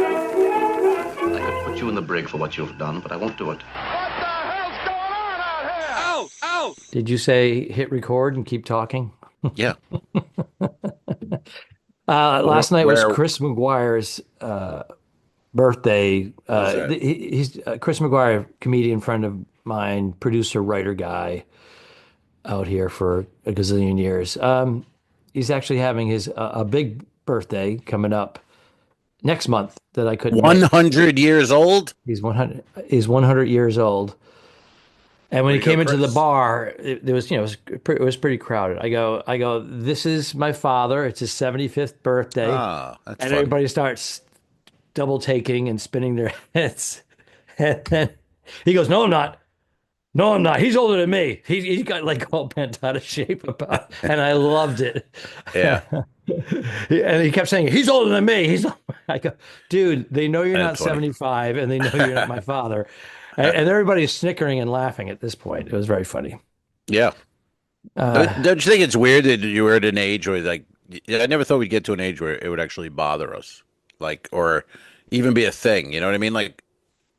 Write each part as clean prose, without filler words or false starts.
I could put you in the brig for what you've done, but I won't do it. What the hell's going on out here? Ow! Ow! Did you say hit record and keep talking? Yeah. Last night was Where- Chris McGuire's birthday. that? He's Chris McGuire, comedian friend of mine, producer, writer guy out here for a gazillion years. He's actually having his a big birthday coming up next month that I couldn't make. 100 years old? He's 100. He's 100 years old. And when he came into the bar, there was, it was pretty crowded. I go, this is my father. It's his 75th birthday. Ah, that's and fun. everybody starts double taking and spinning their heads. And then he goes, no, I'm not. No, I'm not. He's older than me. He got like all bent out of shape about, and I loved it. Yeah. And he kept saying, he's older than me. I go, dude, they know you're That's not funny. 75 and they know you're not my father. And everybody's snickering and laughing at this point. It was very funny. Yeah. Don't you think it's weird that you were at an age where, like, I never thought we'd get to an age where it would actually bother us, like, or even be a thing. You know what I mean? Like,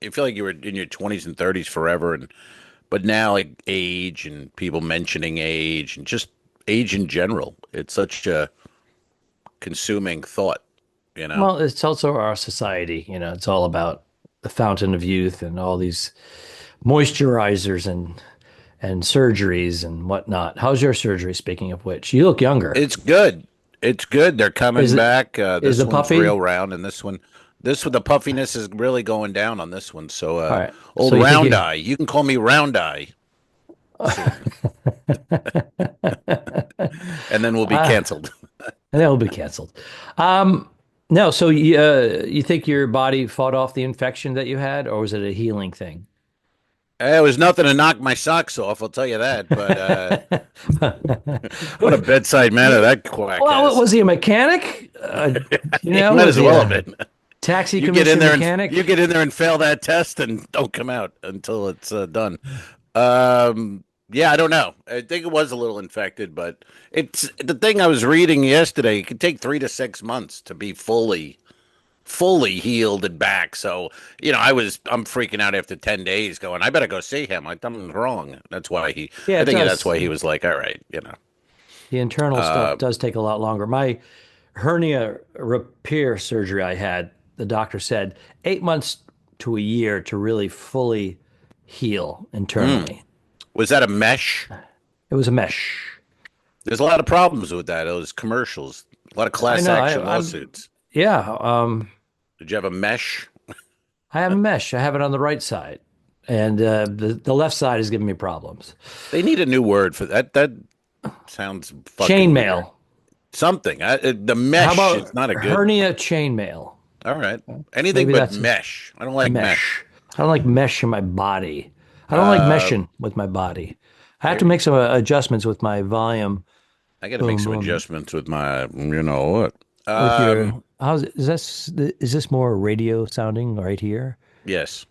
I feel like you were in your 20s and 30s forever, but now, like, age and people mentioning age and just age in general, it's such a consuming thought. Well, it's also our society. It's all about the fountain of youth and all these moisturizers and surgeries and whatnot. How's your surgery, speaking of which? You look younger. It's good. It's good. They're coming back. This the one's puffy? real round, and this one, the puffiness is really going down on this one. So, right. old So you think round you- eye. You can call me round eye. And then we'll be canceled. And that will be canceled. No, so you think your body fought off the infection that you had, or was it a healing thing? It was nothing to knock my socks off, I'll tell you that. But what a bedside manner that quack Well, has. was he a mechanic? Might Was as he well a have been. taxi You get commission in there mechanic? and you get in there and fail that test and don't come out until it's done. Yeah, I don't know. I think it was a little infected, but it's the thing I was reading yesterday. It could take 3 to 6 months to be fully healed and back. So, I'm freaking out after 10 days going, I better go see him. Something's wrong. That's why Yeah, I it think does. that's why he was like, all right, The internal stuff does take a lot longer. My hernia repair surgery I had, the doctor said 8 months to a year to really fully heal internally. Was that a mesh? It was a mesh. There's a lot of problems with that. Those commercials, a lot of class I know, action I'm- lawsuits. Yeah. Did you have a mesh? I have a mesh. I have it on the right side. And the left side is giving me problems. They need a new word for that. That sounds fucking Chainmail. weird. Something. The mesh How about is not a good. hernia chainmail? All right. Anything Maybe but that's mesh. I don't like mesh. I don't like mesh in my body. I don't like meshing with my body. I have to make some adjustments with my volume. I got to make some boom. adjustments with my, you know what. Is this more radio sounding right here? Yes.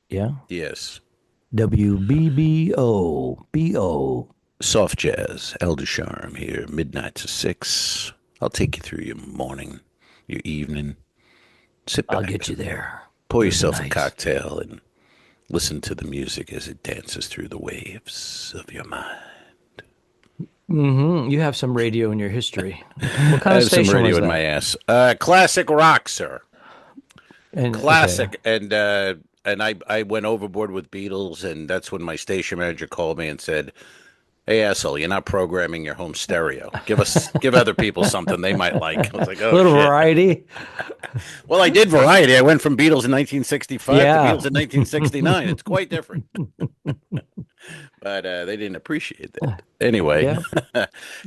Yeah. Yes. WBBO. Soft jazz. El Ducharme here. Midnight to 6. I'll take you through your morning, your evening. Sit back. I'll get you there. Pour yourself a Nice. cocktail and listen to the music as it dances through the waves of your mind. You have some radio in your history. What kind I of have some station radio was in that? my ass. Classic rock, sir. And, Classic. And I went overboard with Beatles, and that's when my station manager called me and said, "Hey, asshole, you're not programming your home stereo. Give other people something they might like." I was like, "Oh, a little shit." variety. Well, I did variety. I went from Beatles in 1965 Yeah. to Beatles in 1969. It's quite different. But they didn't appreciate that. Anyway, Yeah.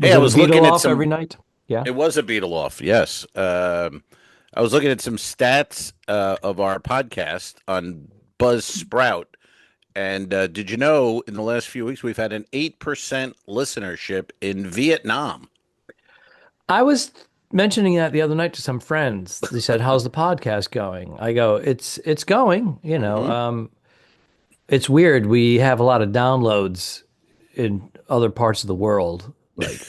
hey, I was Beatle looking at off some. every night. Yeah. It was a Beatle off, yes. I was looking at some stats of our podcast on Buzzsprout, and did you know in the last few weeks we've had an 8% listenership in Vietnam? I was mentioning that the other night to some friends. They said, "How's the podcast going?" I go, "It's going." It's weird. We have a lot of downloads in other parts of the world, like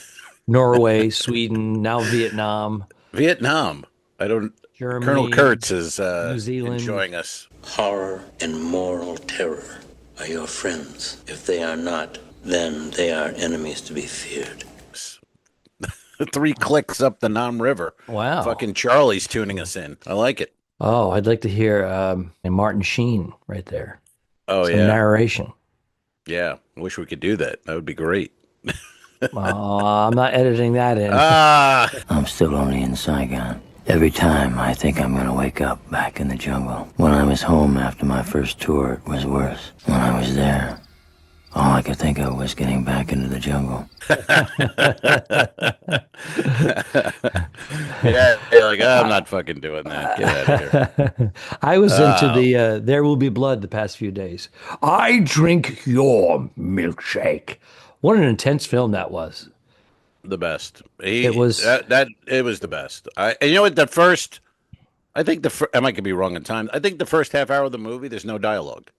Norway, Sweden, now Vietnam, Vietnam. I don't. Colonel Germany, Kurtz is New Zealand. enjoying us. Horror and moral terror are your friends. If they are not, then they are enemies to be feared. 3 clicks up the Nam River. Wow. Fucking Charlie's tuning us in. I like it. Oh, I'd like to hear Martin Sheen right there. Oh, Some yeah. narration. Yeah. I wish we could do that. That would be great. I'm not editing that in. I'm still only in Saigon. Every time I think I'm gonna wake up back in the jungle. When I was home after my first tour, it was worse. When I was there, all I could think of was getting back into the jungle. Yeah, you're like, I'm not fucking doing that. Get out of here. I was into the There Will Be Blood the past few days. I drink your milkshake. What an intense film that was. The best. It was it was the best. And you know what? I think I might be wrong in time. I think the first half hour of the movie, there's no dialogue.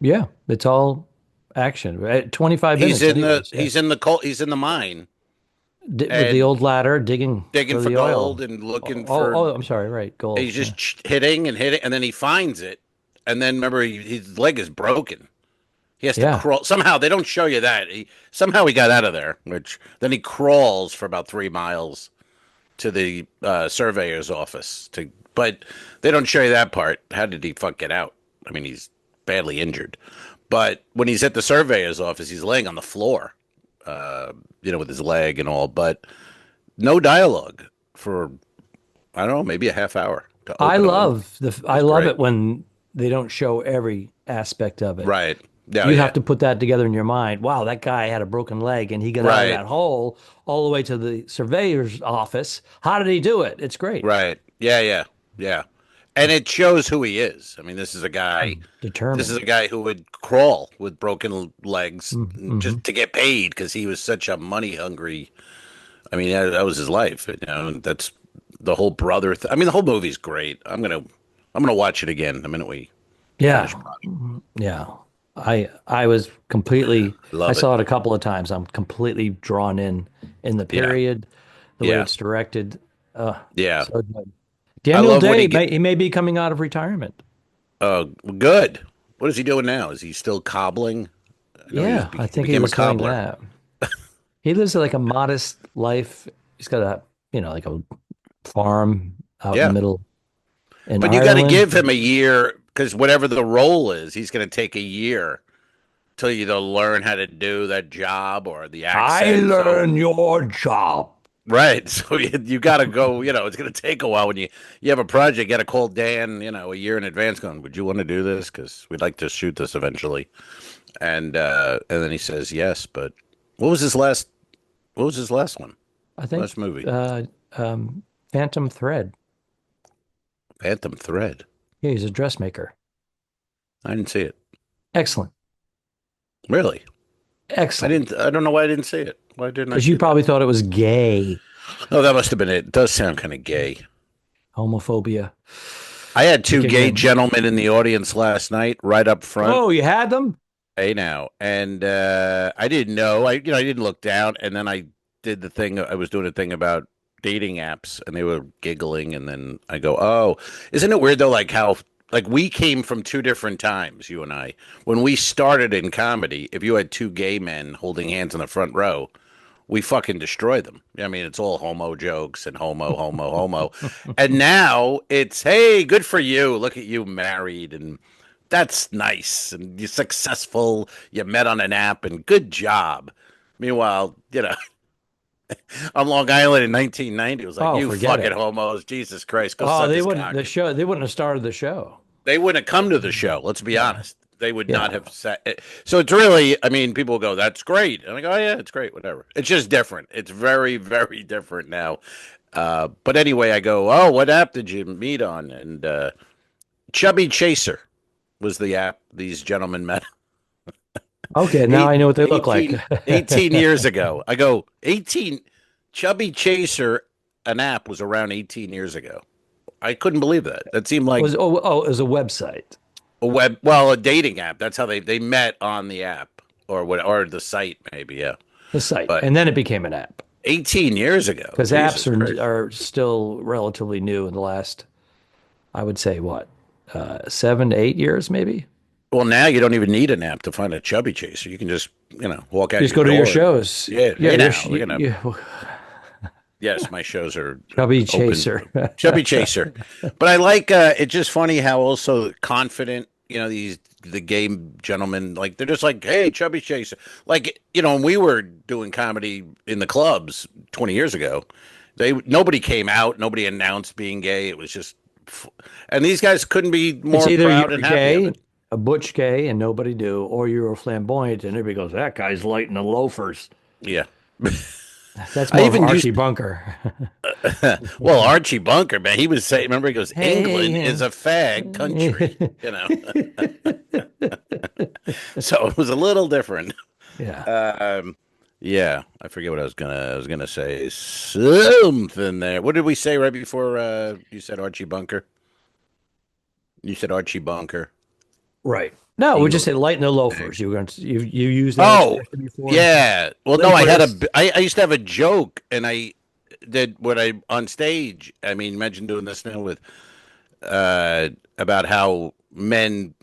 Yeah, it's all action. 25 minutes. He's in the mine. With the old ladder, digging for the gold oil. and looking for. Oh, I'm sorry. Right, gold. He's just hitting, and then he finds it, and then remember his leg is broken. He has to crawl. Somehow they don't show you that. Somehow he got out of there, which then he crawls for about 3 miles to the surveyor's office. But they don't show you that part. How did he get out? I mean, he's badly injured. But when he's at the surveyor's office, he's laying on the floor, with his leg and all. But no dialogue for, I don't know, maybe a half hour. I love it when they don't show every aspect of it. Right. Yeah, you have to put that together in your mind. Wow, that guy had a broken leg and he got out of that hole all the way to the surveyor's office. How did he do it? It's great. Right. Yeah. And it shows who he is. I mean, this is a guy determined. This is a guy who would crawl with broken legs just to get paid because he was such a money hungry. I mean, that was his life. That's the whole brother. I mean, the whole movie's great. I'm gonna watch it again the minute we finish. Yeah. I was completely. I saw it a couple of times. I'm completely drawn in the period, the way it's directed. So good. Daniel Day, he may be coming out of retirement. Good. What is he doing now? Is he still cobbling? I think he was doing that. He lives like a modest life. He's got like a farm out in the middle. But you got to give him a year. Because whatever the role is, he's going to take a year till you learn how to do that job or the accent. I learn your job. Right. So you got to go, it's going to take a while. When you have a project, you got to call Dan, a year in advance going, would you want to do this? Because we'd like to shoot this eventually. And then he says yes. But what was his last one? I think last movie. Phantom Thread. Phantom Thread. Yeah, he's a dressmaker. I didn't see it. Excellent. Really? Excellent. I don't know why I didn't see it. Why didn't I? Because you probably thought it was gay. Oh, that must have been it. It does sound kind of gay. Homophobia. I had 2 gay gentlemen in the audience last night, right up front. Oh, you had them? Hey, now. And I didn't know. I didn't look down. And then I did the thing. I was doing a thing about dating apps, and they were giggling. And then I go, oh, isn't it weird, though, like how we came from 2 different times, you and I. When we started in comedy, if you had 2 gay men holding hands in the front row, we fucking destroy them. I mean, it's all homo jokes and homo. And now it's, hey, good for you. Look at you married, and that's nice. And you're successful. You met on an app, and good job. Meanwhile, on Long Island in 1990, it was like, you fucking homos. Jesus Christ. They wouldn't have started the show. They wouldn't have come to the show. Let's be honest. They would not have said it. So it's really, I mean, people go, that's great. And I go, oh, yeah, it's great. Whatever. It's just different. It's very, very different now. But anyway, I go, oh, what app did you meet on? And Chubby Chaser was the app these gentlemen met. Okay, now I know what they look like. 18 years ago. I go, 18. Chubby Chaser, an app, was around 18 years ago. I couldn't believe that. That seemed like... it was a website. A dating app. That's how they met on the app or the site, maybe. Yeah, the site, and then it became an app. 18 years ago. Because Jesus apps Christ. are still relatively new in the last, I would say, what, 7 to 8 years, maybe? Well, now you don't even need an app to find a chubby chaser. You can just, walk out You just your go to your door. shows. Yeah, Yeah, hey you're, now, we're gonna. you, Yes, my shows are chubby open. chaser. Chubby chaser. But I like it's just funny how also confident, the gay gentlemen, like they're just like, hey, chubby chaser. Like, when we were doing comedy in the clubs 20 years ago, nobody came out, nobody announced being gay. It was just and these guys couldn't be It's more either proud you're and happy of gay, it. a butch gay, and nobody do, or you're a flamboyant, and everybody goes, that guy's lighting the loafers. Yeah. That's I more of even Archie used Bunker. well, Archie Bunker, man, he was saying, remember he goes, Hey, England is a fag country, So it was a little different. Yeah. Yeah, I forget what I was gonna say something there. What did we say right before you said Archie Bunker? You said Archie Bunker. Right. No, we just say England. lighten the loafers. You used that Oh, expression before. yeah. Well, Then no, I put had us- I used to have a joke, and I did what I on stage. I mean, imagine doing this now with about how men,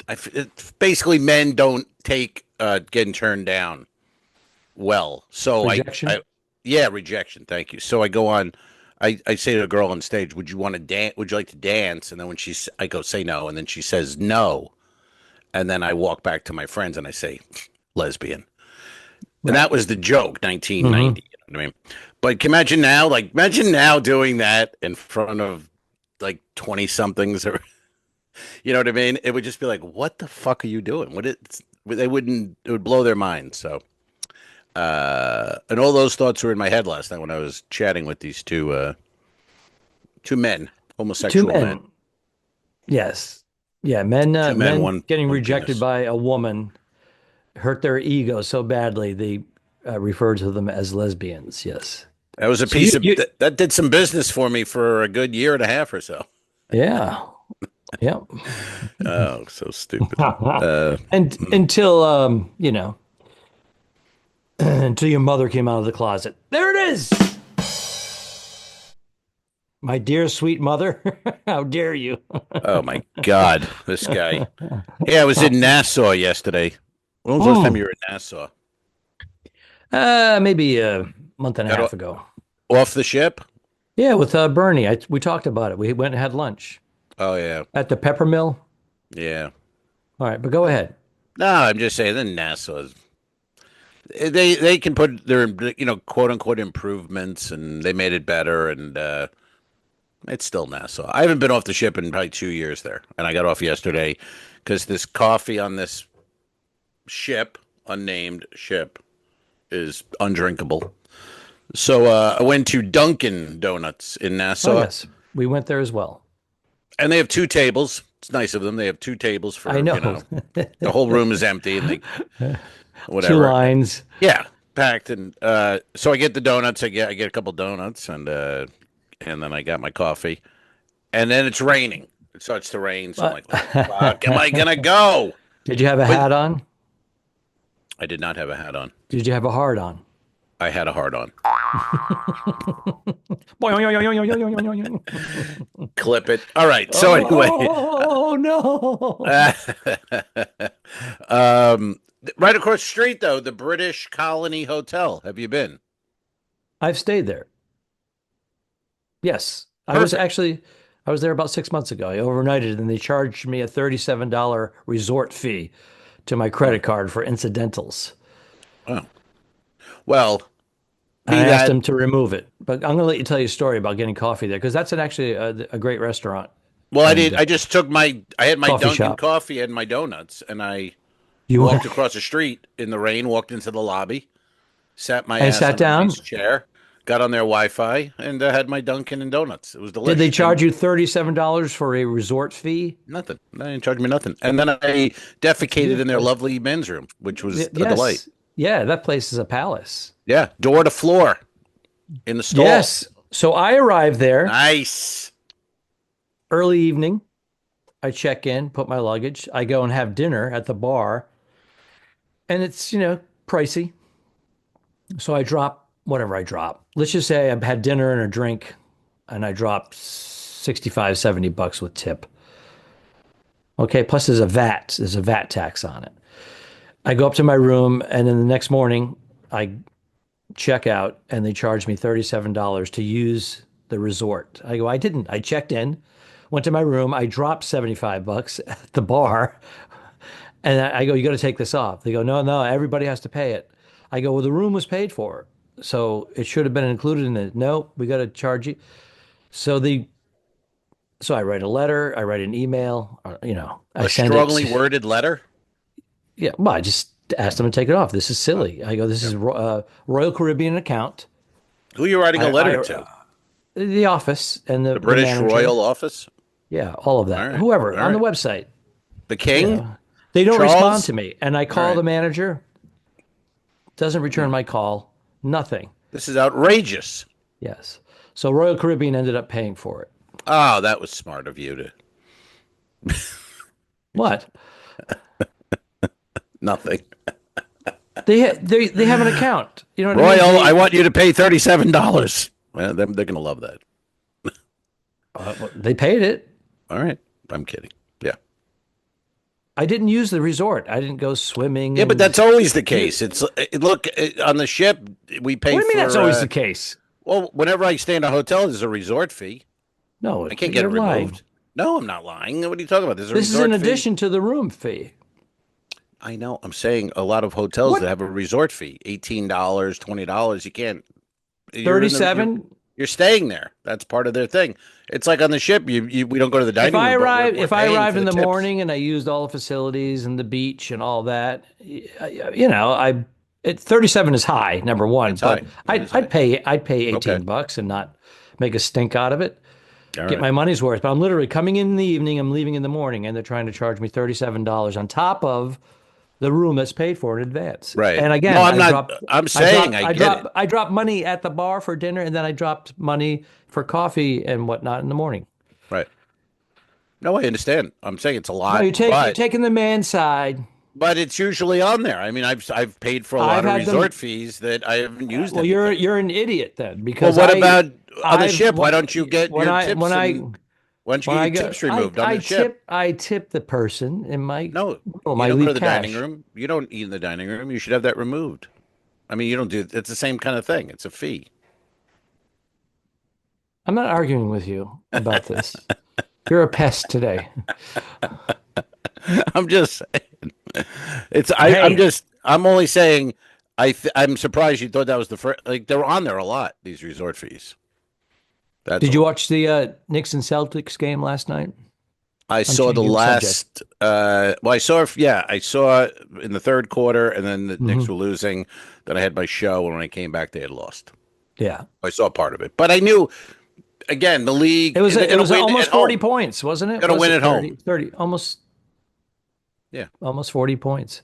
basically men don't take getting turned down well. So Rejection? yeah, rejection. Thank you. So I go on. I say to a girl on stage, "Would you want to dance? Would you like to dance?" And then I go, "Say no," and then she says no, and then I walk back to my friends and I say, "Lesbian." And that was the joke, 1990. You know what I mean? But imagine now doing that in front of like 20 somethings, or you know what I mean? It would just be like, what the fuck are you doing? It would blow their mind. So, and all those thoughts were in my head last night when I was chatting with these two men, homosexual Two men. men. Yes. Yeah, men, Two men, men getting one rejected penis. by a woman hurt their ego so badly they refer to them as lesbians. Yes. That was a So piece you- of that did some business for me for a good year and a half or so. Yeah. Yeah. Oh, so stupid. And until until your mother came out of the closet. There it is. My dear sweet mother, how dare you? Oh my God, this guy. Yeah, I was in Nassau yesterday. When was the last time you were in Nassau? Maybe a month and a Got half o- ago. Off the ship? Yeah, with Bernie. We talked about it. We went and had lunch Oh yeah, at the Pepper Mill. yeah. All right, but go ahead. No, I'm just saying the Nassau's. They can put their quote unquote improvements, and they made it better, and it's still Nassau. I haven't been off the ship in probably 2 years there, and I got off yesterday because this coffee on this ship, unnamed ship, is undrinkable. So I went to Dunkin' Donuts in Nassau. Oh, yes, we went there as well. And they have two tables. It's nice of them. They have two tables for, I know. The whole room is empty and whatever. Two lines. Yeah, packed. And so I get the donuts. I get a couple donuts, and then I got my coffee. And then it's raining. It starts to rain. So I'm like, fuck, am I gonna go? Did you have a hat on? I did not have a hat on. Did you have a hard on? I had a hard on. Clip it. All right. So anyway. Oh no. Right across the street, though, the British Colony Hotel. Have you been? I've stayed there. Yes. I was there about 6 months ago. I overnighted and they charged me a $37 resort fee to my credit card for incidentals. Oh. Well, I asked them to remove it, but I'm going to let you tell you a story about getting coffee there because that's actually a great restaurant. Well, I did. I just took I had my Coffee Dunkin' shop. coffee and my donuts, and I You walked across the street in the rain, walked into the lobby, sat my And ass sat on a down? nice chair, got on their Wi-Fi, and had my Dunkin' and donuts. It was delicious. Did they charge you $37 for a resort fee? Nothing. They didn't charge me nothing. And then I defecated in their lovely men's room, which was a Yes. delight. Yeah, that place is a palace. Yeah, door to floor in the stall. Yes. So I arrived there Nice. early evening. I check in, put my luggage. I go and have dinner at the bar. And it's, pricey. So I drop whatever I drop. Let's just say I've had dinner and a drink and I dropped 65, $70 with tip. Okay, plus there's a VAT tax on it. I go up to my room and then the next morning I check out and they charge me $37 to use the resort. I go, I didn't. I checked in, went to my room, I dropped $75 at the bar. And I go, you got to take this off. They go, no, everybody has to pay it. I go, well, the room was paid for, so it should have been included in it. No, we got to charge you. So I write a letter, I write an email, I send strongly it. worded letter. Yeah, well, I just asked them to take it off. This is silly. I go, this is Royal Caribbean account. Who are you writing a letter to? The office and the British manager. Royal Office. Yeah, all of that. All right, Whoever all on the right. website. The king. Yeah. They don't Charles? respond to me, and I call right. the manager. Doesn't return my call. Nothing. This is outrageous. Yes. So Royal Caribbean ended up paying for it. Oh, that was smart of you to. What? Nothing. They have an account. You know what Royal, I mean? I want you to pay $37. Well, they're going to love that. They paid it. All right. I'm kidding. Yeah. I didn't use the resort. I didn't go swimming. Yeah, but that's always the case. Look, on the ship, we pay for... What do you mean that's always the case? Well, whenever I stay in a hotel, there's a resort fee. No, I can't get it removed. lying. No, I'm not lying. What are you talking about? This is in addition to the room fee. I know. I'm saying a lot of hotels that have a resort fee, $18, $20. You can't. 37. You're staying there. That's part of their thing. It's like on the ship. We don't go to the dining room. If I arrived in the morning and I used all the facilities and the beach and all that, 37 is high. Number one, it's but high. I'd pay $18 and not make a stink out of it. Get my money's worth. But I'm literally coming in the evening. I'm leaving in the morning, and they're trying to charge me $37 on top of the room that's paid for in advance. Right. And again, no, I'm not. I'm saying I get it. I dropped money at the bar for dinner, and then I dropped money for coffee and whatnot in the morning. Right. No, I understand. I'm saying it's a lot. No, you're taking the man's side. But it's usually on there. I mean, I've paid for a lot of resort fees that I haven't used. Well, you're an idiot then, because what about on the ship? Why don't you get your tips? Why don't you get your tips removed on the ship? I tip the person in my you don't go to the dining room. You don't eat in the dining room. You should have that removed. I mean, you don't do. It's the same kind of thing. It's a fee. I'm not arguing with you about this. You're a pest today. I'm just saying. I'm only saying. I'm surprised you thought that was the first. Like they're on there a lot. These resort fees. Did you watch the Knicks and Celtics game last night? I saw the last. I saw. Yeah, I saw in the third quarter, and then the Knicks were losing. Then I had my show, and when I came back, they had lost. Yeah, I saw part of it, but I knew. Again, the league. It was almost 40 points, wasn't it? Going to win at home. 30, almost. Yeah, almost 40 points.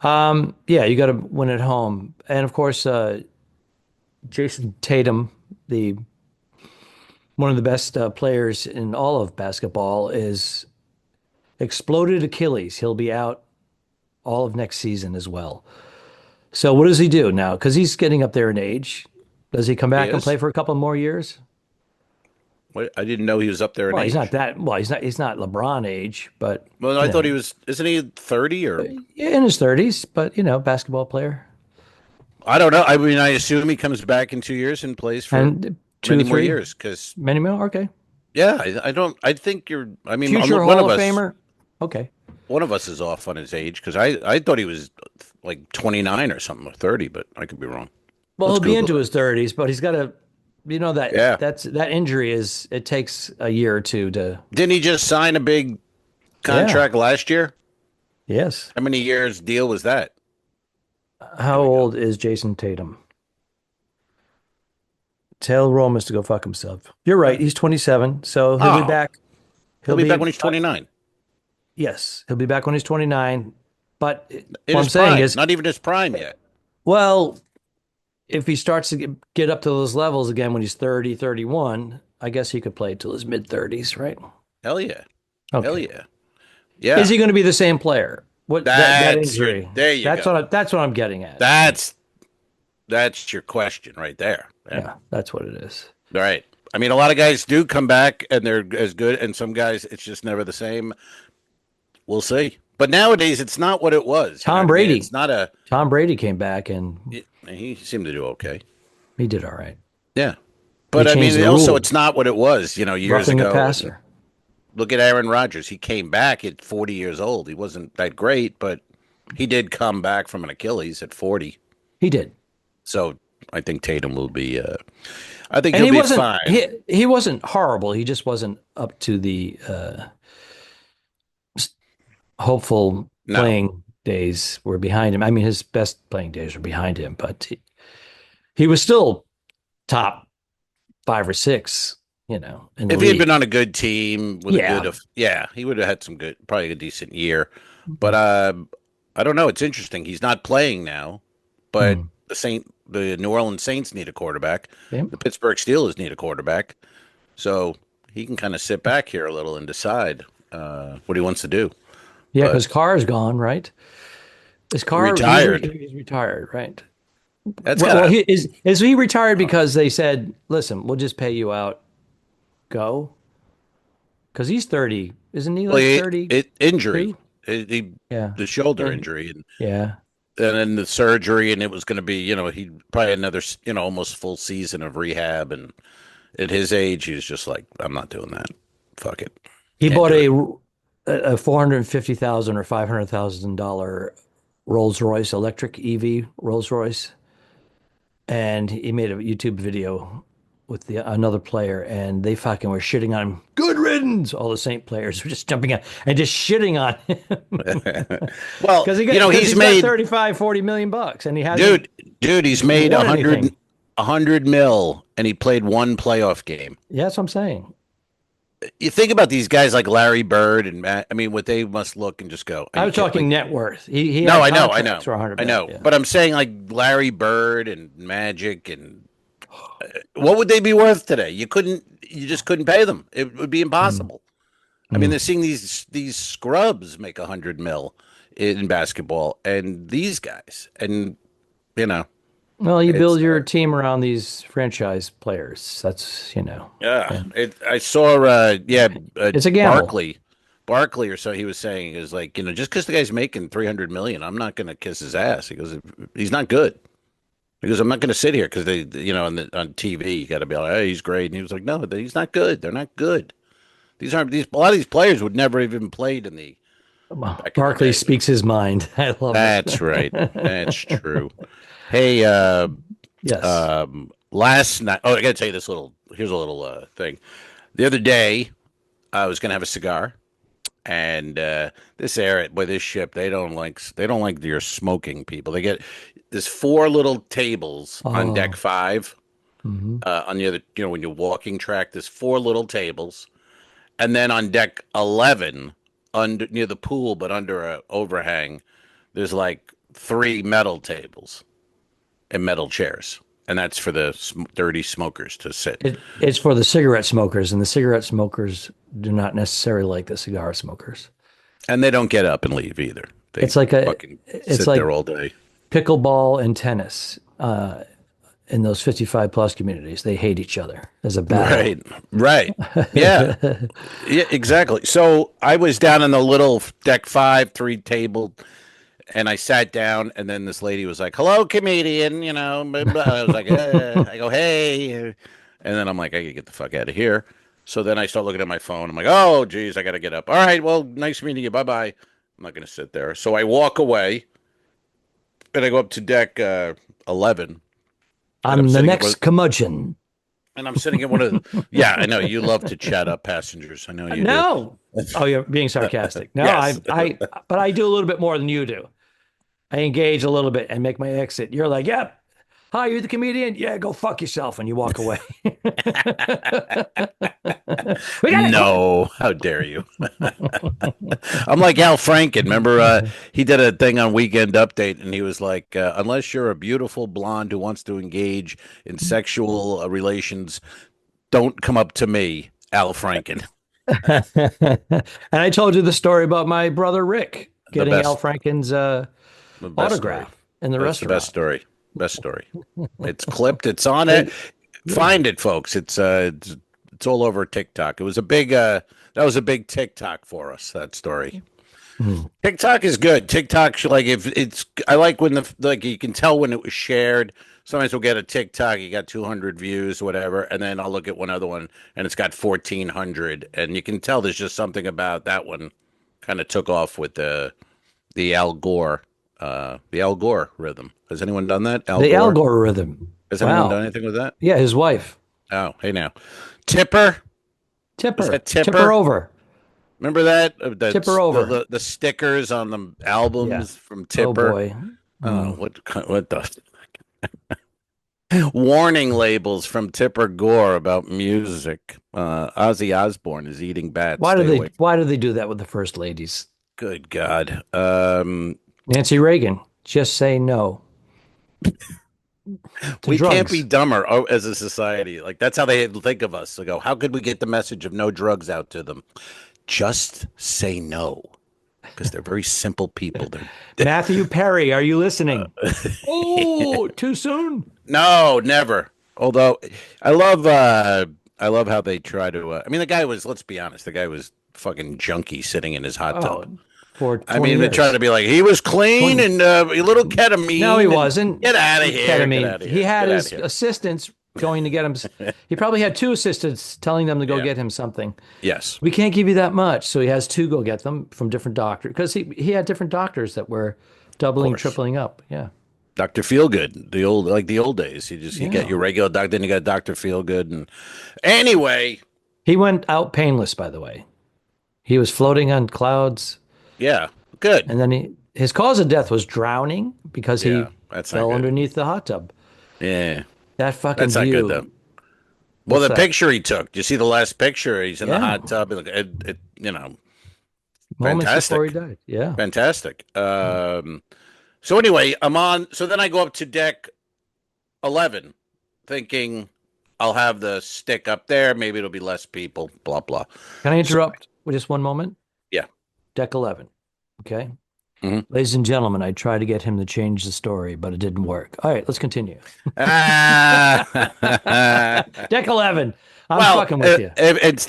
Yeah, you got to win at home, and of course, Jason Tatum, one of the best players in all of basketball, is exploded Achilles. He'll be out all of next season as well. So what does he do now? Because he's getting up there in age. Does he come back and play for a couple more years? I didn't know he was up there in age. He's not that. Well, he's not LeBron age, but I thought he was. Isn't he 30 or in his 30s? But basketball player. I don't know. I mean, I assume he comes back in 2 years and plays for many more years. Because many more. Okay. Yeah, I don't. I think you're. I mean, future one Hall of of us. Famer. Okay. One of us is off on his age because I thought he was like 29 or something or 30, but I could be wrong. Well, he'll be into his 30s, but he's got to. Yeah. That injury it takes a year or two to. Didn't he just sign a big contract last year? Yes. How many years deal was that? How old is Jason Tatum? Tell Romas to go fuck himself. You're right. He's 27, so he'll be back. He'll be back when he's 29. Yes, he'll be back when he's 29. But what I'm saying is not even his prime yet. Well, if he starts to get up to those levels again when he's 30, 31, I guess he could play till his mid-30s, right? Hell yeah. Okay. Hell yeah. Yeah. Is he going to be the same player? What that injury? There you go. That's what I'm getting at. That's your question right there. Yeah, that's what it is. Right. I mean, a lot of guys do come back and they're as good, and some guys it's just never the same. We'll see. But nowadays, it's not what it was. Tom Brady. I mean? It's not a. Tom Brady came back and he seemed to do okay. He did all right. Yeah, but I mean, also, it's not what it was. Years Roughing ago. The passer. Look at Aaron Rodgers. He came back at 40 years old. He wasn't that great, but he did come back from an Achilles at 40. He did. So I think Tatum will be. I think he'll be fine. He wasn't horrible. He just wasn't up to the hopeful playing days were behind him. I mean, his best playing days were behind him, but he was still top 5 or 6. If he had been on a good team with a good, he would have had probably a decent year. But I don't know. It's interesting. He's not playing now, but the New Orleans Saints need a quarterback. Yeah. The Pittsburgh Steelers need a quarterback. So he can kind of sit back here a little and decide what he wants to do. Yeah, because Carr's gone, right? Is Carr retired? He's retired, right? That's is he retired because they said, "Listen, we'll just pay you out. Go." Because he's 30, isn't he? Like 30. Injury. The shoulder injury, and then the surgery, and it was going to be, he probably another, almost full season of rehab, and at his age, he's just like, I'm not doing that. Fuck it. He bought a $450,000 or $500,000 Rolls Royce, electric EV Rolls Royce, and he made a YouTube video with another player, and they fucking were shitting on him. Good riddance! All the Saint players were just jumping out and just shitting on him. Well, because he's made 35, 40 million bucks, and he has dude, he's made 100 mil, and he played one playoff game. Yeah, that's what I'm saying. You think about these guys like Larry Bird and Matt. I mean, what they must look and just go. I was talking net worth. I know. But I'm saying like Larry Bird and Magic and. What would they be worth today? You just couldn't pay them. It would be impossible. I mean, they're seeing these scrubs make 100 mil in basketball, and these guys, and Well, you build your team around these franchise players. That's Yeah. I saw. It's a gamble. Barkley, or so he was saying is like just because the guy's making 300 million, I'm not going to kiss his ass. He goes, he's not good. Because I'm not going to sit here because they, on TV, you got to be like, hey, he's great. And he was like, no, he's not good. They're not good. A lot of these players would never even played in the. Barkley speaks his mind. I love That's right. That's true. Hey, yes. Last night. Oh, I got to tell you this here's a little thing. The other day, I was going to have a cigar. And this ship, they don't like your smoking people. There's 4 little tables on deck 5. On the other, when you're walking track, there's 4 little tables, and then on deck 11, near the pool, but under a overhang, there's like 3 metal tables and metal chairs, and that's for the dirty smokers to sit. It's for the cigarette smokers, and the cigarette smokers do not necessarily like the cigar smokers. And they don't get up and leave either. They sit there all day. Pickleball and tennis in those 55 plus communities. They hate each other as a battle. Right. Yeah. Yeah, exactly. So I was down in the little deck 5, 3 table, and I sat down, and then this lady was like, hello, comedian, I was like, I go, hey. And then I'm like, I gotta get the fuck out of here. So then I start looking at my phone. I'm like, oh, geez, I got to get up. All right, well, nice meeting you. Bye-bye. I'm not going to sit there. So I walk away, and I go up to deck 11. I'm the next curmudgeon. And I'm sitting at one of the... Yeah, I know. You love to chat up passengers. I know you do. Oh, you're being sarcastic. No, Yes. but I do a little bit more than you do. I engage a little bit and make my exit. You're like, yep. Hi, you're the comedian? Yeah, go fuck yourself, and you walk away. No, how dare you? I'm like Al Franken. Remember, he did a thing on Weekend Update, and he was like, unless you're a beautiful blonde who wants to engage in sexual relations, don't come up to me, Al Franken. And I told you the story about my brother Rick getting Al Franken's autograph in the restaurant. That's the best story. Best story. It's clipped. It's on it. Find it, folks. It's all over TikTok. It was a big that was a big TikTok for us, that story. TikTok is good. TikTok, like, if it's, I like when you can tell when it was shared. Sometimes we'll get a TikTok, you got 200 views, whatever, and then I'll look at one other one and it's got 1,400, and you can tell there's just something about that one kind of took off with the Al Gore rhythm. Has anyone done that? Al Gore rhythm. Has anyone done anything with that? Yeah, his wife. Oh, hey now. Tipper. Tipper. Is that Tipper? Tipper over. Remember that? Tipper over. The stickers on the albums from Tipper. Oh boy. Oh, what the warning labels from Tipper Gore about music. Ozzy Osbourne is eating bats. Why do they do that with the first ladies? Good God. Nancy Reagan, just say no. We can't be dumber as a society. Like, that's how they think of us. They go, how could we get the message of no drugs out to them? Just say no. Because they're very simple people. Matthew Perry, are you listening? Oh, too soon? No, never. Although I love how they try to. I mean, the guy was. Let's be honest. The guy was fucking junkie sitting in his hot tub. They try to be like, he was clean and a little ketamine. No, he wasn't. Get out of here. Ketamine. He had his assistants going to get him. He probably had 2 assistants telling them to go get him something. Yes. We can't give you that much. So he has 2 go get them from different doctors, because he had different doctors that were doubling, tripling up. Yeah. Dr. Feelgood, the old days. You get your regular doctor, then you got Dr. Feelgood. And anyway. He went out painless, by the way. He was floating on clouds. Yeah. Good. And then his cause of death was drowning because he fell underneath the hot tub. Yeah. That fucking That's view. not good, though. Well, the picture he took. Do you see the last picture? He's in the hot tub. Moments fantastic. before he died. Yeah. Fantastic. So anyway, I'm on. So then I go up to deck 11, thinking I'll have the stick up there. Maybe it'll be less people. Blah blah. Can I interrupt with just one moment? Yeah. Deck 11. Okay. Mm-hmm. Ladies and gentlemen, I tried to get him to change the story, but it didn't work. All right, let's continue. Deck 11. I'm fucking with you.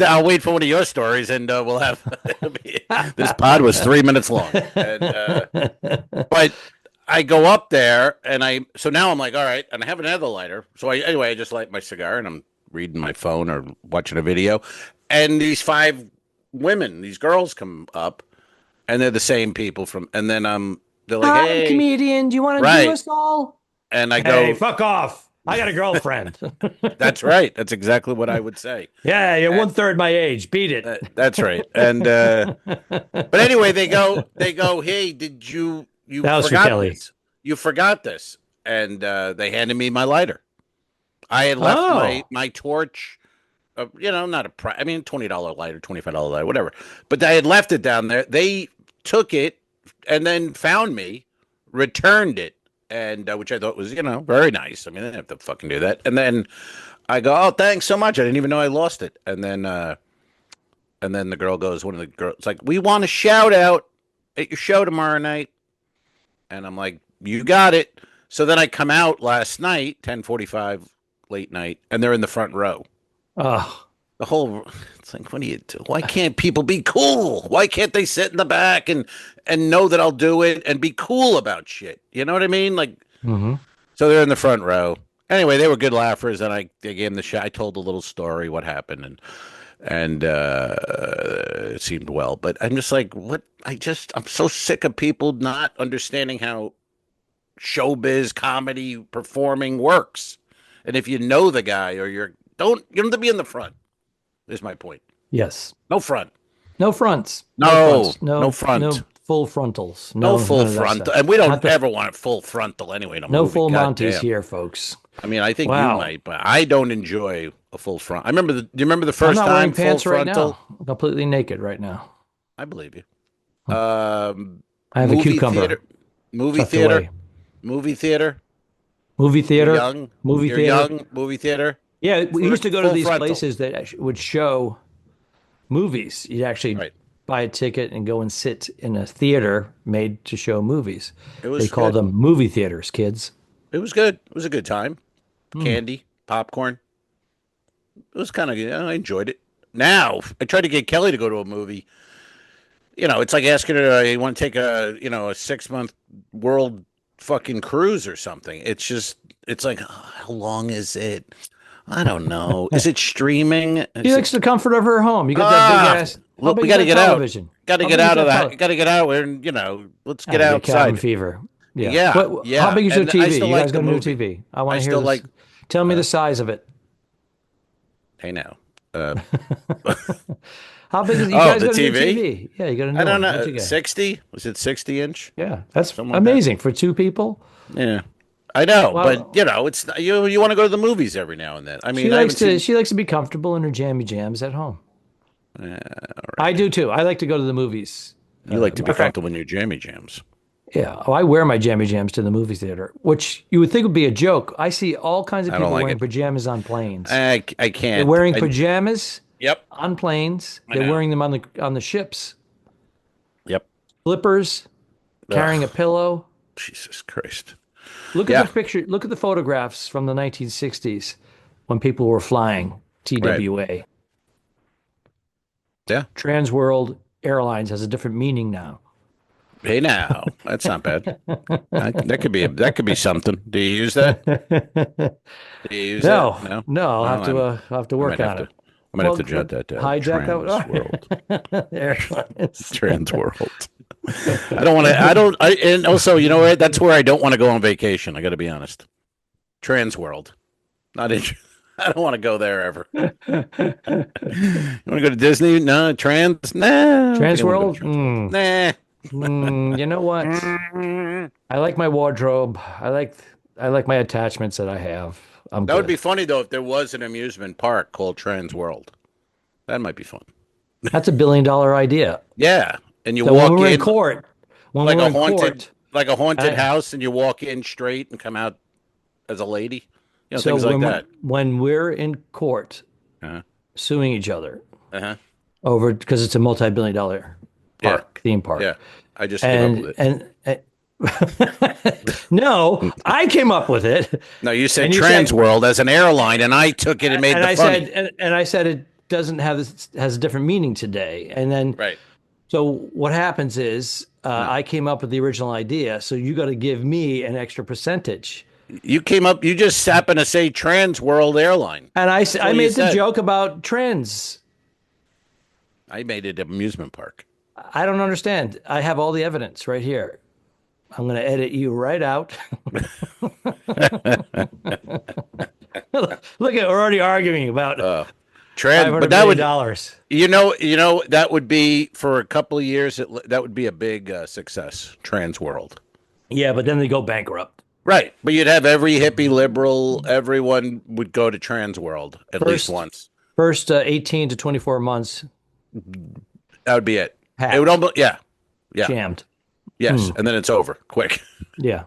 I'll wait for one of your stories, and we'll have. This pod was 3 minutes long, but I go up there, and so now I'm like, all right, and I have another lighter. So I just light my cigar, and I'm reading my phone or watching a video, and these 5 women, these girls come up. And they're the same people and then they're like, "Hi, hey, comedian, do you want to do us all?" And I go, "Hey, fuck off! I got a girlfriend." That's right. That's exactly what I would say. Yeah, you're 1/3 my age. Beat it. That's right. And but anyway, they go, hey, did you that forgot this? You forgot this, and they handed me my lighter. I had left my torch. Not $20 lighter, $25 lighter, whatever. But I had left it down there. They took it and then found me, returned it, and which I thought was, very nice. I mean, I didn't have to fucking do that. And then I go, "Oh, thanks so much. I didn't even know I lost it." And then the girl goes, one of the girls, it's like, "We want a shout out at your show tomorrow night." And I'm like, "You got it." So then I come out last night, 10:45, late night, and they're in the front row. Oh, It's like, what do you do? Why can't people be cool? Why can't they sit in the back and know that I'll do it and be cool about shit? You know what I mean? Like, So they're in the front row. Anyway, they were good laughers, and they gave them the shot. I told a little story, what happened, and it seemed well. But I'm just like, I'm so sick of people not understanding how showbiz, comedy, performing works. And if you know the guy or you don't have to be in the front, is my point. Yes. No front. No fronts. No front. No full frontals. No full frontal. And we don't ever want it full frontal anyway. No full Monties here, folks. I mean, I think you might, but I don't enjoy a full front. Do you remember the first time full pants frontal? Right now. I'm completely naked right now. I believe you. I have a cucumber. Movie theater. Movie theater. Movie theater. You're young. Movie theater. Yeah, we used to go to these places that would show movies. You'd actually buy a ticket and go and sit in a theater made to show movies. They called them movie theaters, kids. It was good. It was a good time. Candy, popcorn. It was kind of, I enjoyed it. Now, I tried to get Kelly to go to a movie. It's like asking her, you want to take a 6-month world fucking cruise or something. It's like, how long is it? I don't know. Is it streaming? She likes the comfort of her home. You got that big ass. Look, we got to get television? Out. Got to get out of that. Got to get out and, let's get outside. Cabin fever. Yeah. How big is your TV? You guys got a new TV. I want to hear this. Tell me the size of it. Hey, now. How big is it? You guys the got a TV? new TV? Yeah, you got a new one. I don't know. 60? Was it 60 inch? Yeah, that's amazing for 2 people. Yeah. I know, but it's you want to go to the movies every now and then. I mean, she likes to be comfortable in her jammy jams at home. Right. I do too. I like to go to the movies. You like to be comfortable in your jammy jams. Yeah. Oh, I wear my jammy jams to the movie theater, which you would think would be a joke. I see all kinds of people wearing pajamas on planes. I can't. They're wearing pajamas. Yep. On planes. They're wearing them on the ships. Yep. Slippers. Carrying a pillow. Jesus Christ. Look at the picture. Look at the photographs from the 1960s when people were flying TWA. Right. Yeah. Trans-World Airlines has a different meaning now. Hey, now that's not bad. that could be something. Do you use that? Do you use that? No. I'll have to work on it. I might have to jot that down. Hijack Trans-World. Trans-World. And also, you know what? That's where I don't want to go on vacation. I got to be honest. Trans-World. Not interested. I don't want to go there ever. You want to go to Disney? No. Nah. Trans-World? Nah. You know what? I like my wardrobe. I like my attachments that I have. That would be funny though if there was an amusement park called Trans-World. That might be fun. That's $1 billion idea. Yeah, and you walk in court, like a haunted house, and you walk in straight and come out as a lady. Things like that. When we're in court, suing each other over because it's a multi-billion-dollar theme park. Yeah, I just came up with it. No, I came up with it. No, you said Trans-World as an airline, and I took it and made it funny. I said it doesn't has a different meaning today. And then so what happens is I came up with the original idea, so you got to give me an extra percentage. You just happened to say Trans-World Airline. And I made the joke about trends. I made it an amusement park. I don't understand. I have all the evidence right here. I'm going to edit you right out. Look at we're already arguing about but that would dollars. That would be for a couple of years. That would be a big success. Trans-World. Yeah, but then they go bankrupt. Right, but you'd have every hippie liberal. Everyone would go to Trans-World at least once. First 18 to 24 months. That would be it. Packed. It would almost jammed. Yes, and then it's over quick. Yeah.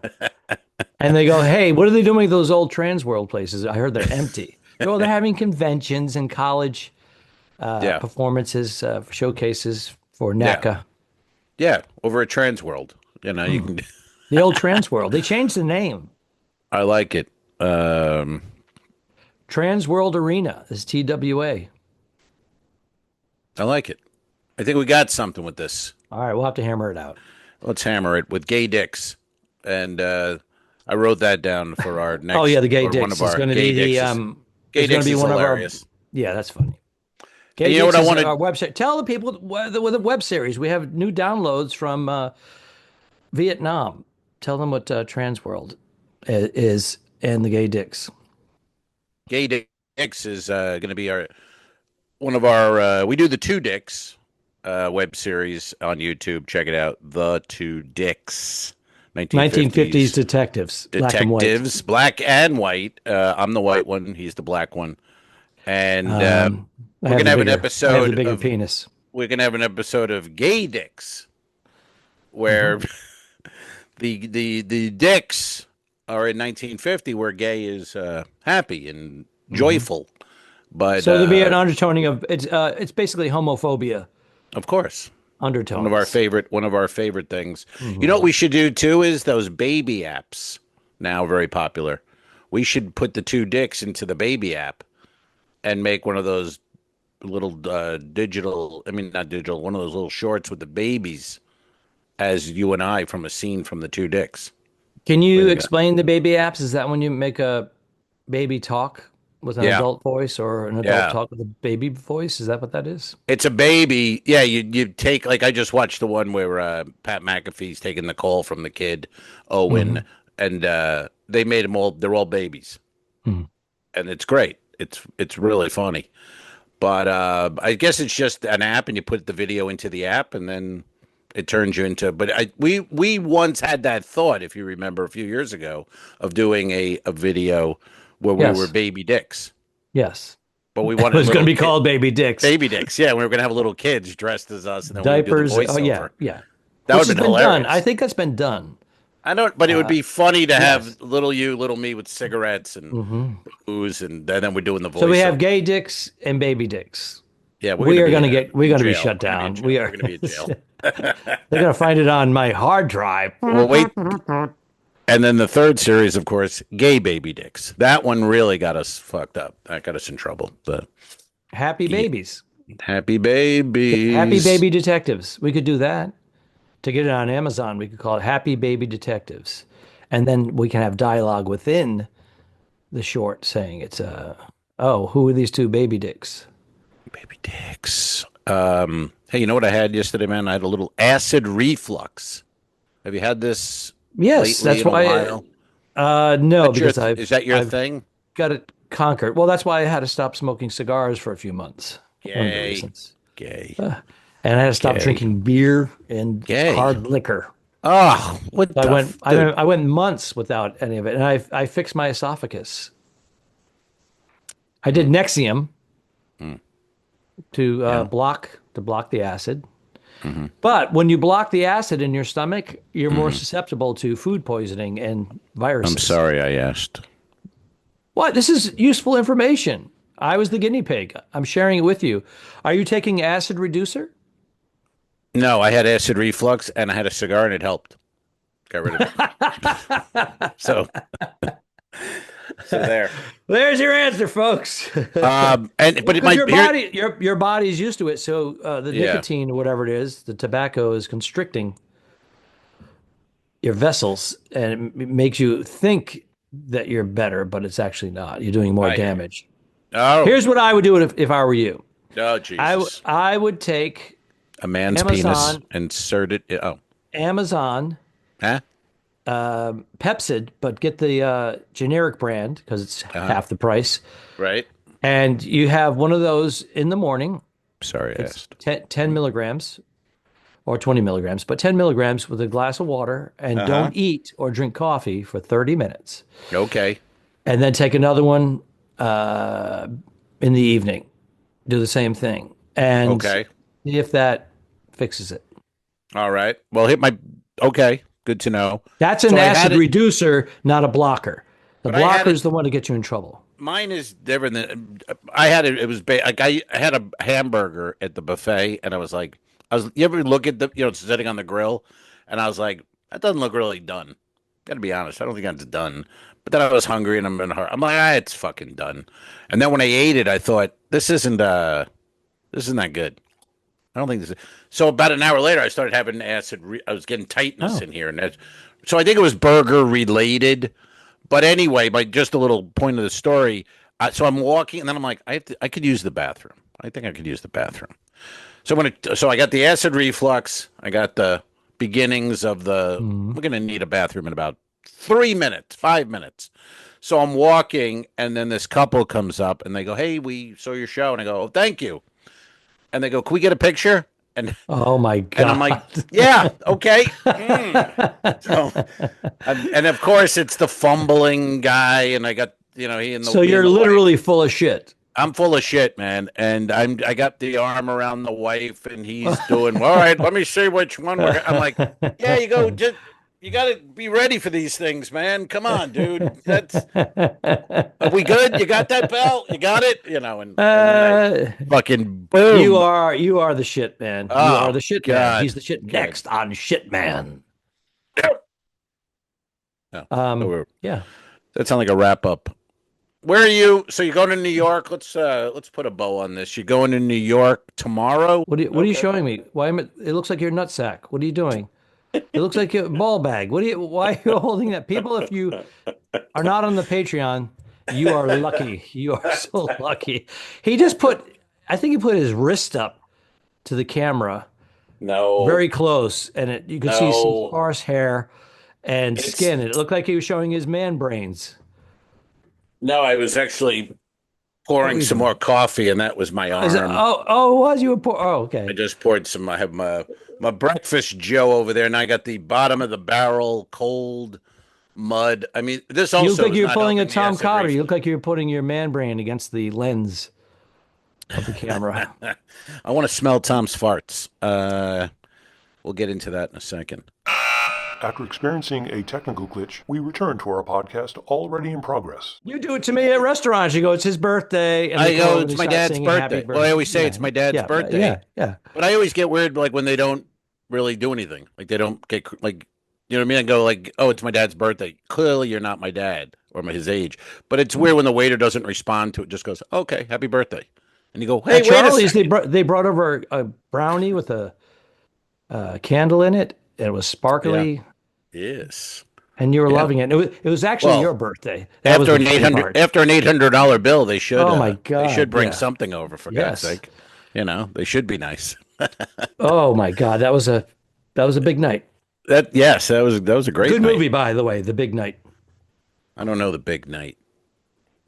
And they go, hey, what are they doing with those old Trans-World places? I heard they're empty. They're having conventions and college performances, showcases for NACA. Yeah, over at Trans-World. You can... The old Trans-World. They changed the name. I like it. Trans-World Arena is TWA. I like it. I think we got something with this. All right, we'll have to hammer it out. Let's hammer it with gay dicks. And I wrote that down for our next. Oh yeah, the gay dicks. One of our it's going to be the gay dicks is hilarious. Yeah, that's funny. Gay you know Dicks what I wanted? Our website. Tell the people with the web series. We have new downloads from Vietnam. Tell them what Trans-World is and the gay dicks. Gay Dicks is going to be one of our. We do the Two Dicks web series on YouTube. Check it out. The Two Dicks. 1950s detectives. Detectives, black and white. I'm the white one. He's the black one. And we're going to have an episode. I have the bigger penis. We're going to have an episode of Gay Dicks where the dicks are in 1950 where gay is happy and joyful. But so there'll be an undertoning of it's basically homophobia. Of course. Undertones. One of our favorite things. You know what we should do too is those baby apps now very popular. We should put the two dicks into the baby app and make one of those little digital, I mean, not digital, one of those little shorts with the babies as you and I from a scene from the two dicks. Can you explain the baby apps? Is that when you make a baby talk with an adult voice or an adult talk with a baby voice? Is that what that is? It's a baby. Yeah, you take, like, I just watched the one where Pat McAfee's taking the call from the kid, Owen, and they made them all, they're all babies. And it's great. It's really funny. But I guess it's just an app, and you put the video into the app, and then it turns you into. But we once had that thought, if you remember, a few years ago, of doing a video where we were baby dicks. Yes, but we wanted it was going to be called Baby Dicks. Baby Dicks, yeah. We were going to have little kids dressed as us, and then diapers. We would do the voiceover. Yeah. That would have been hilarious. Done. I think that's been done. I don't, but it would be funny to have little you, little me with cigarettes and booze, and then we're doing the voice. So we have gay dicks and baby dicks. Yeah, we're going to be shut down. We're going to be in jail. They're going to find it on my hard drive. Well, wait. And then the third series, of course, gay baby dicks. That one really got us fucked up. That got us in trouble. But happy babies. Happy babies. Happy baby detectives. We could do that. To get it on Amazon, we could call it Happy Baby Detectives. And then we can have dialogue within the short saying it's, who are these two baby dicks? Baby dicks. Hey, you know what I had yesterday, man? I had a little acid reflux. Have you had this? Yes, that's why. No, because is that your thing? Got it conquered. Well, that's why I had to stop smoking cigars for a few months. Gay. And I had to stop drinking beer and hard liquor. Oh, what I went months without any of it, and I fixed my esophagus. I did Nexium to block the acid. But when you block the acid in your stomach, you're more susceptible to food poisoning and viruses. I'm sorry I asked. What? This is useful information. I was the guinea pig. I'm sharing it with you. Are you taking acid reducer? No, I had acid reflux and I had a cigar and it helped. Got rid of it. So there. There's your answer, folks. Your body's used to it. So the nicotine or whatever it is, the tobacco is constricting your vessels, and it makes you think that you're better, but it's actually not. You're doing more damage. Oh. Here's what I would do if I were you. Oh, Jesus. I would take a man's penis, insert it. Amazon. Huh? Pepsid, but get the generic brand because it's half the price. Right. And you have one of those in the morning. Sorry, I asked. 10 milligrams or 20 milligrams, but 10 milligrams with a glass of water, and don't eat or drink coffee for 30 minutes. Okay. And then take another one in the evening. Do the same thing. And see if that fixes it. All right. Well, okay. Good to know. That's an acid reducer, not a blocker. The blocker is the one to get you in trouble. Mine is different than I had it. It was like I had a hamburger at the buffet, and I was like, you ever look at it's sitting on the grill, and I was like, that doesn't look really done. Gotta be honest, I don't think that's done. But then I was hungry, and I'm like, it's fucking done. And then when I ate it, I thought, this isn't that good. I don't think this is. So about an hour later, I started having acid. I was getting tightness in here, and so I think it was burger related. But anyway, by just a little point of the story. So I'm walking, and then I'm like, I could use the bathroom. I think I could use the bathroom. So I got the acid reflux. I got the beginnings of the. We're gonna need a bathroom in about 5 minutes. So I'm walking, and then this couple comes up, and they go, "Hey, we saw your show," and I go, "Oh, thank you." And they go, "Can we get a picture?" And oh my God! And I'm like, "Yeah, okay." So, and of course, it's the fumbling guy, and I got he and the. So you're literally full of shit. I'm full of shit, man, and I got the arm around the wife, and he's doing all right. Let me see which one. I'm like, yeah, you go. You got to be ready for these things, man. Come on, dude. Are we good? You got that, pal? You got it? And fucking boom. You are the shit, man. You are the shit man. He's the shit next on Shit Man. Yeah. Yeah. That sounds like a wrap up. Where are you? So you're going to New York? Let's put a bow on this. You're going to New York tomorrow? What are you showing me? Why am it? It looks like your nutsack. What are you doing? It looks like a ball bag. Why are you holding that? People, if you are not on the Patreon, you are lucky. You are so lucky. He just I think he put his wrist up to the camera. No. Very close, and you could see some No. sparse hair and skin. It looked like he was showing his man brains. No, I was actually pouring some more coffee, and that was my arm. Was you okay. I just poured some. I have my breakfast Joe over there, and I got the bottom of the barrel cold mud. I mean, this also You look like is you're not pulling a helping the Tom acid Cotter. You reflux. look like you're putting your man brain against the lens of the camera. I want to smell Tom's farts. We'll get into that in a second. After experiencing a technical glitch, we return to our podcast already in progress. You do it to me at restaurants. You go, it's his birthday. And I go, it's my dad's birthday. Well, I always say it's my dad's birthday. Yeah. But I always get weird, like when they don't really do anything. Like they don't get, like, you know what I mean? I go like, oh, it's my dad's birthday. Clearly you're not my dad or his age. But it's weird when the waiter doesn't respond to it. Just goes, okay, happy birthday. And you go, hey, At wait Charlie's, a second. they brought over a brownie with a candle in it. And it was sparkly. Yeah. Yes. And you were loving it. It was actually your birthday. That After an $800 bill, they should. Oh my God! They should bring something over for God's sake. You know, they should be nice. Oh my God, that was a big night. That was a great good night. movie, by the way. The Big Night. I don't know The Big Night.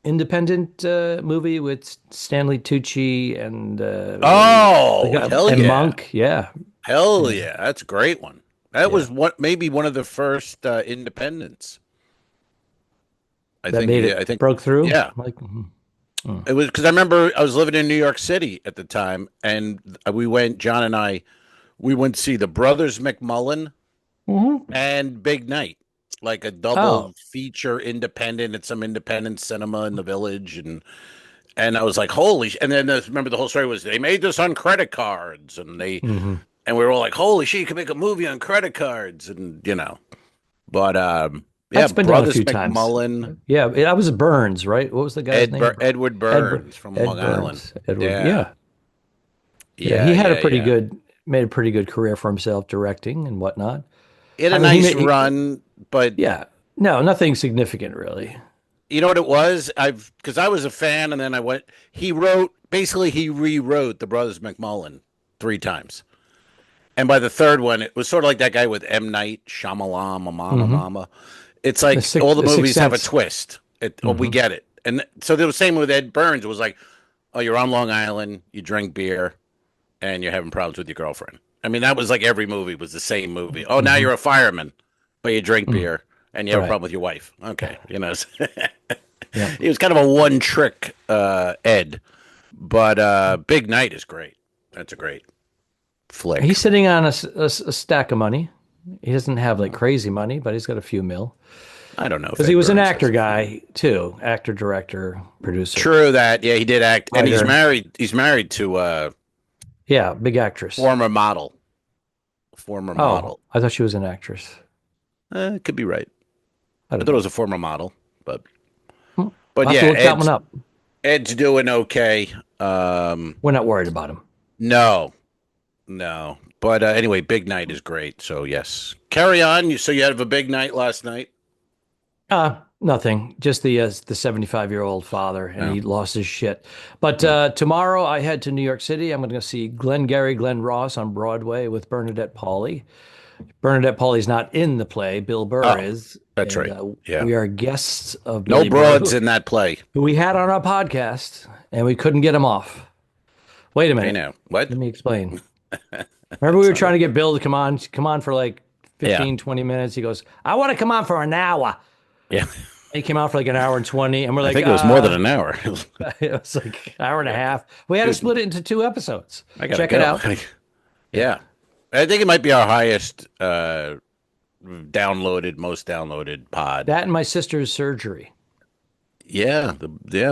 Independent movie with Stanley Tucci and hell and yeah. Monk. Yeah. Hell yeah, that's a great one. That was maybe one of the first independents. I think broke through. Yeah, It was because I remember I was living in New York City at the time, and John and I went to see the Brothers McMullen and Big Night, like a double feature independent at some independent cinema in the Village, and I was like, holy! And then remember the whole story was they made this on credit cards, and they. And we were all like, holy shit, you can make a movie on credit cards. And, you know, but, that's been Brothers done a few McMullen. Times. Yeah, that was Burns, right? What was the guy's name? Edward Burns from Long Island. Yeah. He had made a pretty good career for himself directing and whatnot. He had a nice run, but. Yeah. No, nothing significant, really. You know what it was? Because I was a fan, and then he rewrote the Brothers McMullen 3 times. And by the third one, it was sort of like that guy with M. Night Shyamalan, Mama. It's like all the movies have a twist. We get it. And so they were saying with Ed Burns, it was like, oh, you're on Long Island, you drink beer, and you're having problems with your girlfriend. I mean, that was like every movie was the same movie. Oh, now you're a fireman, but you drink beer, and you have a problem with your wife. Okay, you know. He was kind of a one-trick Ed. But Big Night is great. That's a great flick. He's sitting on a stack of money. He doesn't have like crazy money, but he's got a few mil. I don't know. Because he was an actor guy too. Actor, director, producer. True that. Yeah, he did act. And he's married. He's married to big actress. Former model. I thought she was an actress. Could be right. I thought know. it was a former model, but I'll have to look that one up. Ed's doing okay. We're not worried about him. No. But anyway, Big Night is great. So yes, carry on. So you had a big night last night? Nothing. Just the 75-year-old father, and he lost his shit. But tomorrow I head to New York City. I'm going to see Glenn Ross on Broadway with Bernadette Pauly. Bernadette Pauly's not in the play. Bill Burr is. That's right. Yeah. We are guests of No Billy broads Burr, in that play. who we had on our podcast, and we couldn't get him off. Wait a minute. I know. What? Let me explain. Remember we were trying to get Bill to come on for like 15, 20 minutes. He goes, I want to come on for an hour. Yeah. He came out for like an hour and 20, and we're like, I think it was more than an hour. It was like an hour and a half. We had to split it into 2 episodes. Check it out. Yeah. I think it might be our highest most downloaded pod. That and my sister's surgery. Yeah.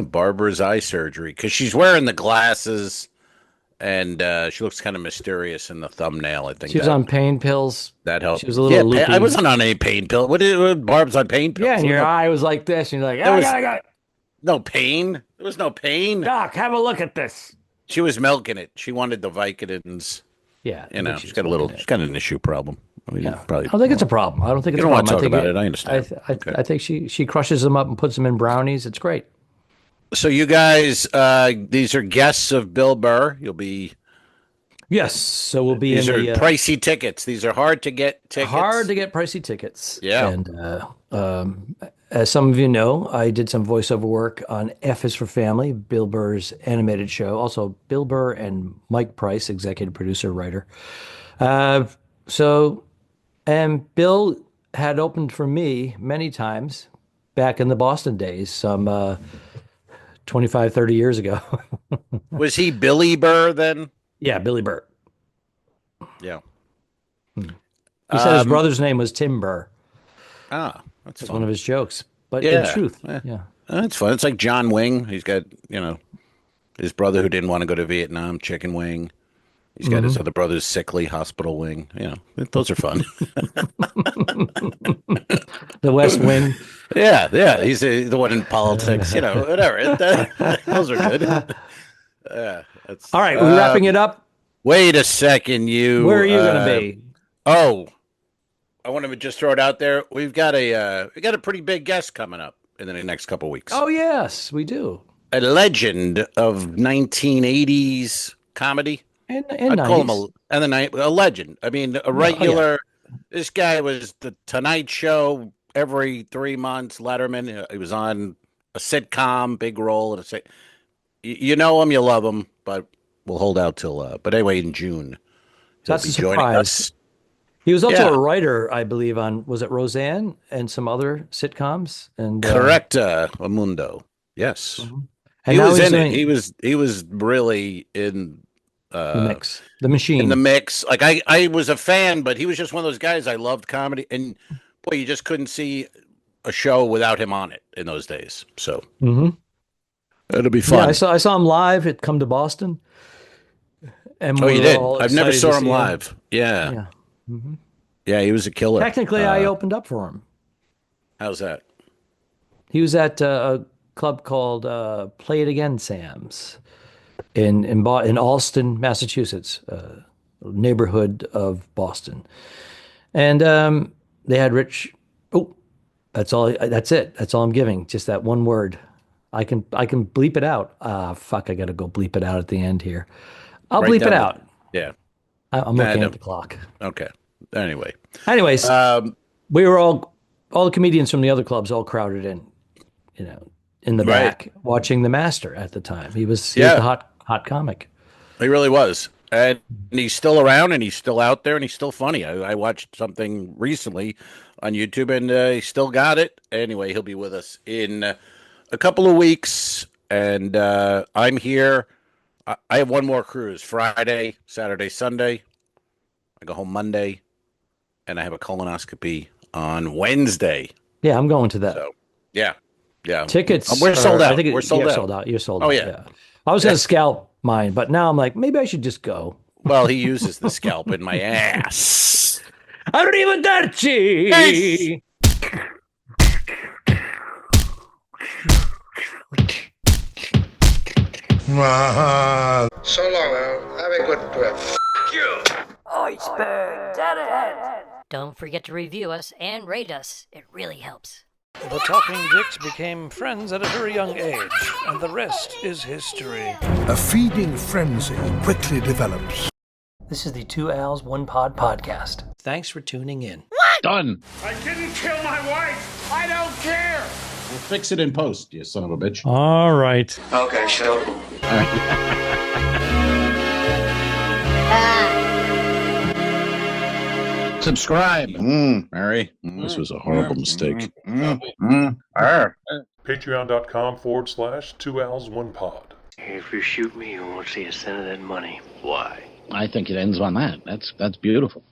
Barbara's eye surgery. Because she's wearing the glasses and she looks kind of mysterious in the thumbnail. I think she was on pain pills. That helped. She was a little loopy. I wasn't on any pain pill. Barb's on pain pills? Yeah, and your eye was like this, and you're like, I got no pain. There was no pain. Doc, have a look at this. She was milking it. She wanted the Vicodins. Yeah, she's got an issue problem. I mean, probably. I don't think it's a problem. I don't think it's a problem. Want to talk about it. I understand. I think she crushes them up and puts them in brownies. It's great. So you guys, these are guests of Bill Burr. You'll be. Yes, so we'll be these in are pricey tickets. These are hard to get tickets. Hard to get pricey tickets. Yeah. And as some of you know, I did some voiceover work on F is for Family, Bill Burr's animated show. Also, Bill Burr and Mike Price, executive producer, writer. And Bill had opened for me many times back in the Boston days, some 25, 30 years ago. Was he Billy Burr then? Yeah, Billy Burr. Yeah. He said his brother's name was Tim Burr. That's one of his jokes. But in truth, that's fun. It's like John Wing. He's got, his brother who didn't want to go to Vietnam, Chicken Wing. He's got his other brother's sickly hospital wing. Those are fun. The West Wing. Yeah. He's the one in politics, whatever. Those are good. All right, we're wrapping it up. Wait a second, Where are you going to be? I want to just throw it out there. We got a pretty big guest coming up in the next couple of weeks. Oh yes, we do. A legend of 1980s comedy. And I'd call him a legend. I mean, a regular. This guy was the Tonight Show every 3 months. Letterman. He was on a sitcom, big role in a sitcom. You know him, you love him, but we'll hold out till. But anyway, in June, that's a surprise. He was also a writer, I believe, on was it Roseanne and some other sitcoms. And correct, Amundo. Yes, and he was in it. He was really in the mix, the machine, in the mix. Like I was a fan, but he was just one of those guys. I loved comedy, and boy, you just couldn't see a show without him on it in those days. So. It'll be fun. Yeah, I saw him live at Come to Boston. And you did? I've never saw him live. Yeah. Yeah, he was a killer. Technically, I opened up for him. How's that? He was at a club called Play It Again Sam's in Allston, Massachusetts, neighborhood of Boston. And they had Rich. Oh, that's all. That's it. That's all I'm giving. Just that one word. I can bleep it out. Fuck, I got to go bleep it out at the end here. I'll bleep it out. Yeah. I'm looking at the clock. Okay. Anyways, we were all the comedians from the other clubs all crowded in the back watching the Master at the time. He was the hot comic. He really was. And he's still around and he's still out there and he's still funny. I watched something recently on YouTube and he still got it. Anyway, he'll be with us in a couple of weeks, and I'm here. I have one more cruise: Friday, Saturday, Sunday. I go home Monday, and I have a colonoscopy on Wednesday. Yeah, I'm going to that. So, yeah. Tickets. We're sold out. We're sold out. You're sold out. Yeah. I was going to scalp mine, but now I'm like, maybe I should just go. Well, he uses the scalp in my ass. Arrivederci. Yes. So long, Al. Have a good trip. You. Iceberg Deadhead. Don't forget to review us and rate us. It really helps. The Talking Dicks became friends at a very young age, and the rest is history. A feeding frenzy quickly develops. This is the 2 Al's 1 Pod podcast. Thanks for tuning in. What? Done. I didn't kill my wife. I don't care. We'll fix it in post, you son of a bitch. All right. Okay, sure. Subscribe. Mary. This was a horrible mistake. Patreon.com/2Als1Pod. If you shoot me, you won't see a cent of that money. Why? I think it ends on that. That's beautiful.